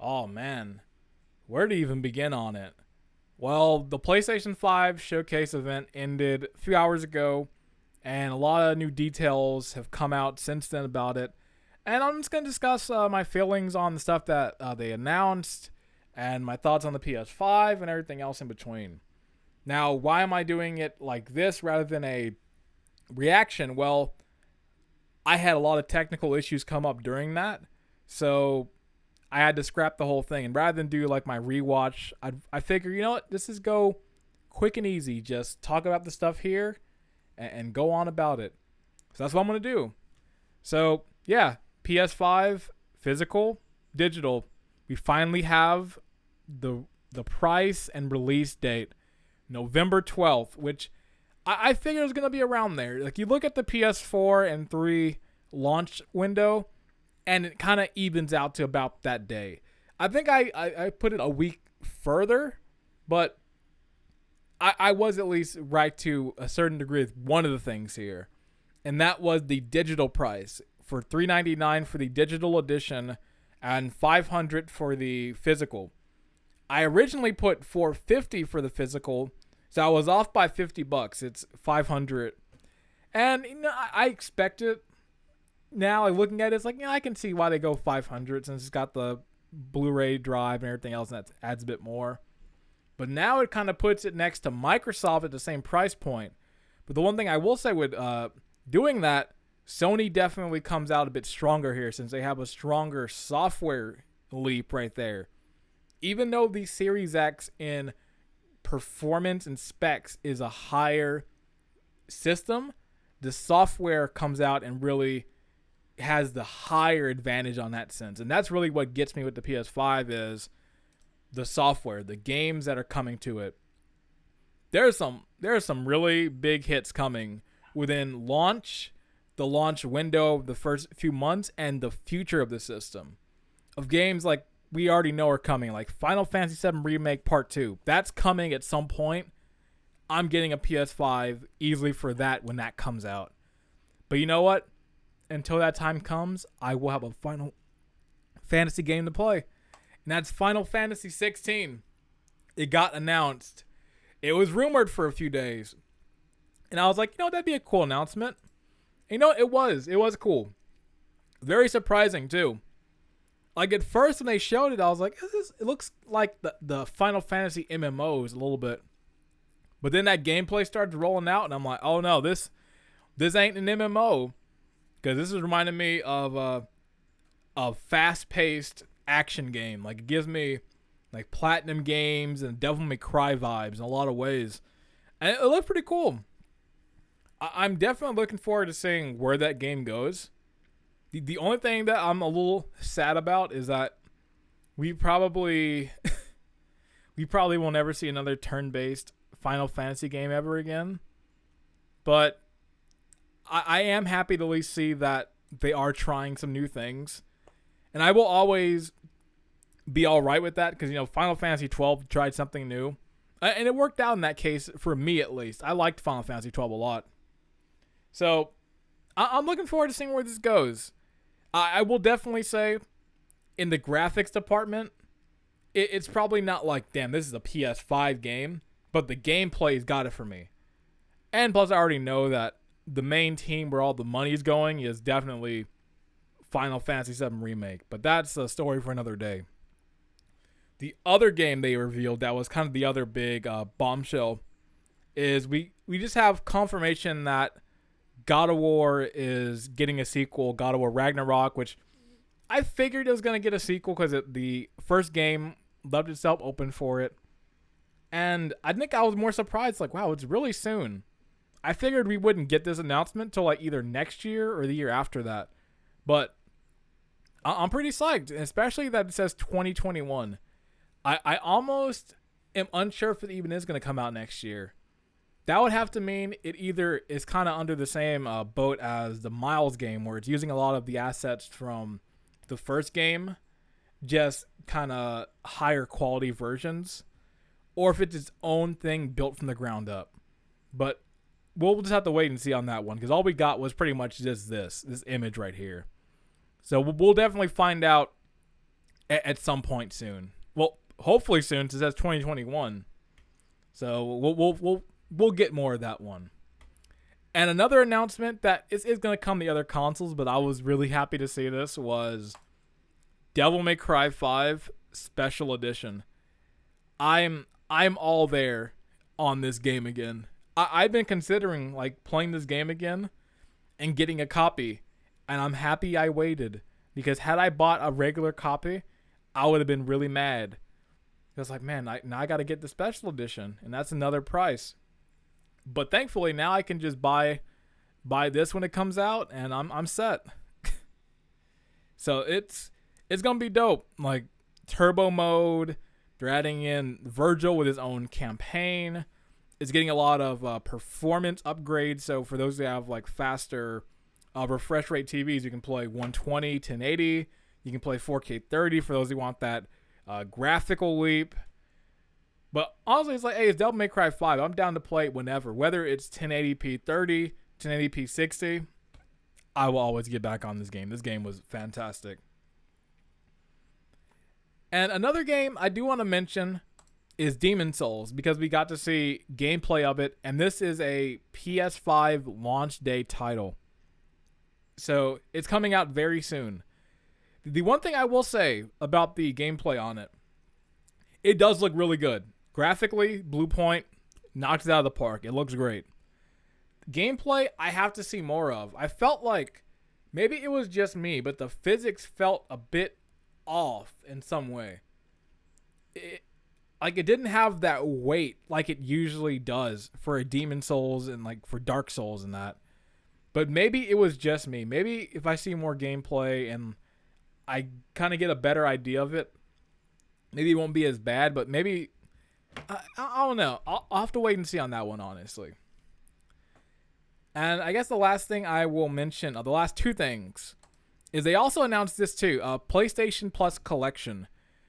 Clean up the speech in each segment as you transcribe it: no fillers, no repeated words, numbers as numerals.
Oh man, where to even begin on it? Well, the PlayStation 5 showcase event ended a few hours ago, and a lot of new details have come out since then about it. And I'm just going to discuss my feelings on the stuff that they announced, and my thoughts on the PS5 and everything else in between. Now, why am I doing it like this rather than a reaction? Well, I had a lot of technical issues come up during that, so I had to scrap the whole thing. And rather than do like my rewatch, I figure, you know what, this is go quick and easy. Just talk about the stuff here and go on about it. So that's what I'm gonna do. So yeah, PS5 physical, digital. We finally have the price and release date, November 12th, which I figured it was gonna be around there. Like you look at the PS4 and 3 launch window, and it kind of evens out to about that day. I think I put it a week further, but I was at least right to a certain degree with one of the things here, and that was the digital price for $399 for the digital edition and $500 for the physical. I originally put $450 for the physical, so I was off by $50. It's $500, and you know I expect it. Now, like looking at it, it's like, I can see why they go 500 since it's got the Blu-ray drive and everything else, and that adds a bit more. But now it kind of puts it next to Microsoft at the same price point. But the one thing I will say with doing that, Sony definitely comes out a bit stronger here since they have a stronger software leap right there. Even though the Series X in performance and specs is a higher system, the software comes out and really has the higher advantage on that sense. And that's really what gets me with the PS5 is the software, the games that are coming to it. There's some really big hits coming within the launch window, the first few months, and the future of the system. Of games like we already know are coming, like Final Fantasy VII Remake Part 2. That's coming at some point. I'm getting a PS5 easily for that when that comes out. But you know what? Until that time comes, I will have a Final Fantasy game to play. And that's Final Fantasy 16. It got announced. It was rumored for a few days. And I was like, that'd be a cool announcement. And it was. It was cool. Very surprising, too. Like, at first when they showed it, I was like, it looks like the Final Fantasy MMOs a little bit. But then that gameplay started rolling out, and I'm like, oh no, this ain't an MMO. Because this is reminding me of a fast-paced action game. Like, it gives me like Platinum Games and Devil May Cry vibes in a lot of ways. And it looked pretty cool. I'm definitely looking forward to seeing where that game goes. The only thing that I'm a little sad about is that we probably will never see another turn-based Final Fantasy game ever again. But I am happy to at least see that they are trying some new things. And I will always be all right with that because, Final Fantasy 12 tried something new. And it worked out in that case for me at least. I liked Final Fantasy 12 a lot. So I'm looking forward to seeing where this goes. I will definitely say in the graphics department, it's probably not like, damn, this is a PS5 game. But the gameplay's got it for me. And plus I already know that the main team where all the money's going is definitely Final Fantasy VII Remake. But that's a story for another day. The other game they revealed that was kind of the other big bombshell is we just have confirmation that God of War is getting a sequel, God of War Ragnarok, which I figured it was going to get a sequel because the first game left itself open for it. And I think I was more surprised, like, wow, it's really soon. I figured we wouldn't get this announcement till like either next year or the year after that. But I'm pretty psyched, especially that it says 2021. I almost am unsure if it even is going to come out next year. That would have to mean it either is kind of under the same boat as the Miles game, where it's using a lot of the assets from the first game, just kind of higher quality versions, or if it's its own thing built from the ground up. But we'll just have to wait and see on that one, because all we got was pretty much just this image right here. So we'll definitely find out at some point soon. Well, hopefully soon, since that's 2021. So we'll get more of that one. And another announcement that is going to come to the other consoles, but I was really happy to see this, was Devil May Cry 5 Special Edition. I'm all there on this game again. I've been considering like playing this game again and getting a copy, and I'm happy I waited, because had I bought a regular copy, I would have been really mad. I was like, man, now I got to get the special edition, and that's another price. But thankfully now I can just buy this when it comes out, and I'm set. So it's gonna be dope. Like turbo mode, they're adding in Virgil with his own campaign. It's getting a lot of performance upgrades. So for those that have like faster refresh rate TVs, you can play 120, 1080. You can play 4K 30 for those who want that graphical leap. But honestly, it's like, hey, it's Devil May Cry 5. I'm down to play it whenever. Whether it's 1080p 30, 1080p 60, I will always get back on this game. This game was fantastic. And another game I do want to mention is Demon's Souls, because we got to see gameplay of it, and this is a PS5 launch day title. So it's coming out very soon. The one thing I will say about the gameplay on it, it does look really good. Graphically, Blue Point knocks it out of the park. It looks great. Gameplay, I have to see more of. I felt like maybe it was just me, but the physics felt a bit off in some way. It didn't have that weight like it usually does for a Demon's Souls and like for Dark Souls and that. But maybe it was just me. Maybe if I see more gameplay and I kind of get a better idea of it, maybe it won't be as bad, but maybe, I don't know. I'll have to wait and see on that one, honestly. And I guess the last thing I will mention, the last two things, is they also announced this too, PlayStation Plus Collection.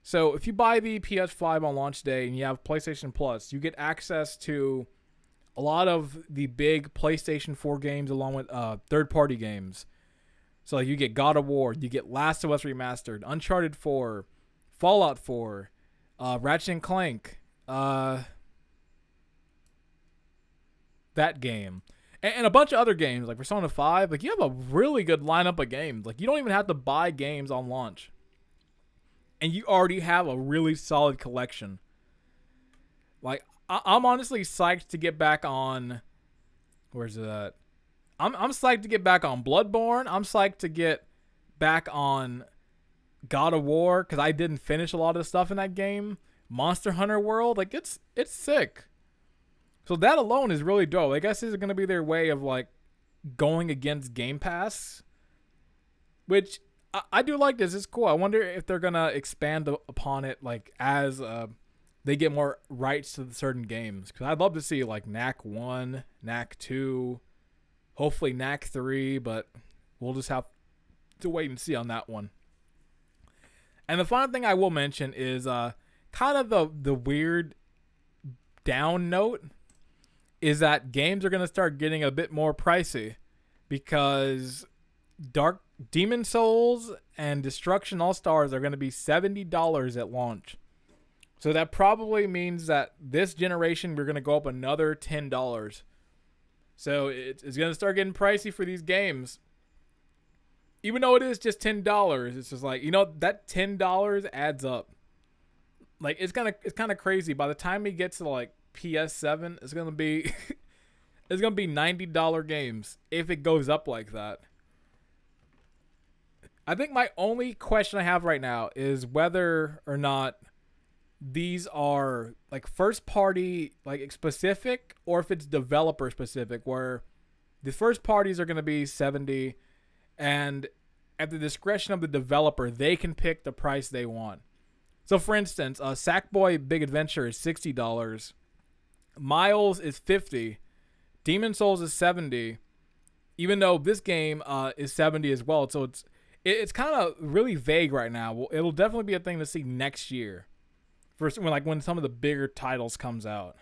So if you buy the PS5 on launch day and you have PlayStation Plus, you get access to a lot of the big PlayStation 4 games along with third-party games. So like you get God of War, you get Last of Us Remastered, Uncharted 4, Fallout 4, Ratchet and Clank, that game, and a bunch of other games like Persona 5. Like you have a really good lineup of games. Like you don't even have to buy games on launch, and you already have a really solid collection. Like I'm honestly psyched to get back on. Where's it at? I'm psyched to get back on Bloodborne. I'm psyched to get back on God of War, because I didn't finish a lot of the stuff in that game. Monster Hunter World, like it's sick. So that alone is really dope. I guess this is gonna be their way of like going against Game Pass, which I do like. This is cool. I wonder if they're gonna expand upon it, like as they get more rights to certain games. Because I'd love to see like Knack 1, Knack 2, hopefully Knack 3, but we'll just have to wait and see on that one. And the final thing I will mention is kind of the weird down note is that games are going to start getting a bit more pricey, because Demon's Souls and Destruction All-Stars are going to be $70 at launch. So that probably means that this generation we're going to go up another $10. So it's going to start getting pricey for these games. Even though it is just $10, it's just like, that $10 adds up. Like it's kind of crazy. By the time we get to like PS7, it's gonna be $90 games if it goes up like that. I think my only question I have right now is whether or not these are like first party like specific, or if it's developer specific, where the first parties are gonna be $70. And at the discretion of the developer, they can pick the price they want. So, for instance, Sackboy Big Adventure is $60. Miles is $50. Demon's Souls is $70. Even though this game is $70 as well. So, it's kind of really vague right now. Well, it'll definitely be a thing to see next year. When some of the bigger titles comes out.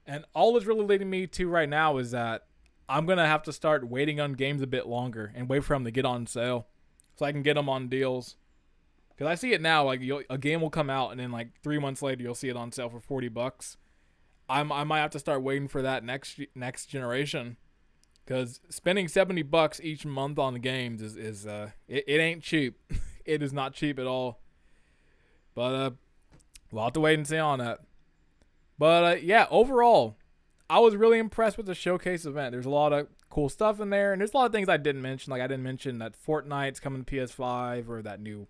And all it's really leading me to right now is that I'm going to have to start waiting on games a bit longer and wait for them to get on sale so I can get them on deals. Because I see it now, like a game will come out and then like 3 months later you'll see it on sale for $40. I might have to start waiting for that next generation. Because spending $70 each month on the games it ain't cheap. It is not cheap at all. But we'll have to wait and see on that. But yeah, overall, I was really impressed with the showcase event. There's a lot of cool stuff in there, and there's a lot of things I didn't mention. Like I didn't mention that Fortnite's coming to PS5, or that new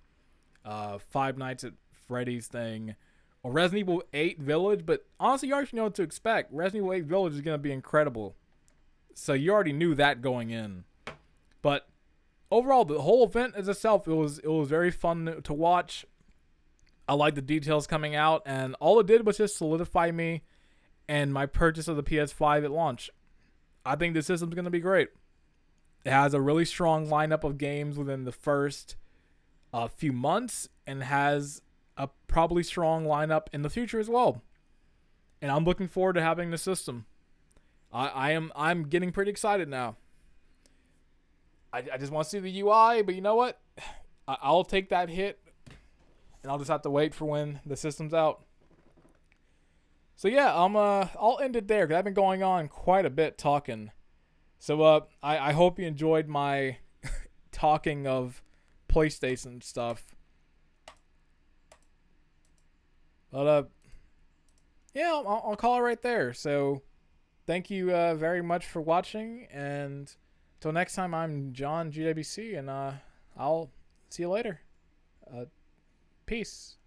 Five Nights at Freddy's thing, or Resident Evil 8 Village. But honestly, you already know what to expect. Resident Evil 8 Village is gonna be incredible. So you already knew that going in. But overall, the whole event as itself, it was very fun to watch. I like the details coming out, and all it did was just solidify me and my purchase of the PS5 at launch. I think the system's going to be great. It has a really strong lineup of games within the first few months, and has a probably strong lineup in the future as well. And I'm looking forward to having the system. I'm getting pretty excited now. I just want to see the UI, but you know what? I'll take that hit, and I'll just have to wait for when the system's out. So yeah, I'll end it there because I've been going on quite a bit talking. So I hope you enjoyed my talking of PlayStation stuff. But yeah, I'll call it right there. So thank you very much for watching, and until next time, I'm John GWC, and I'll see you later. Peace.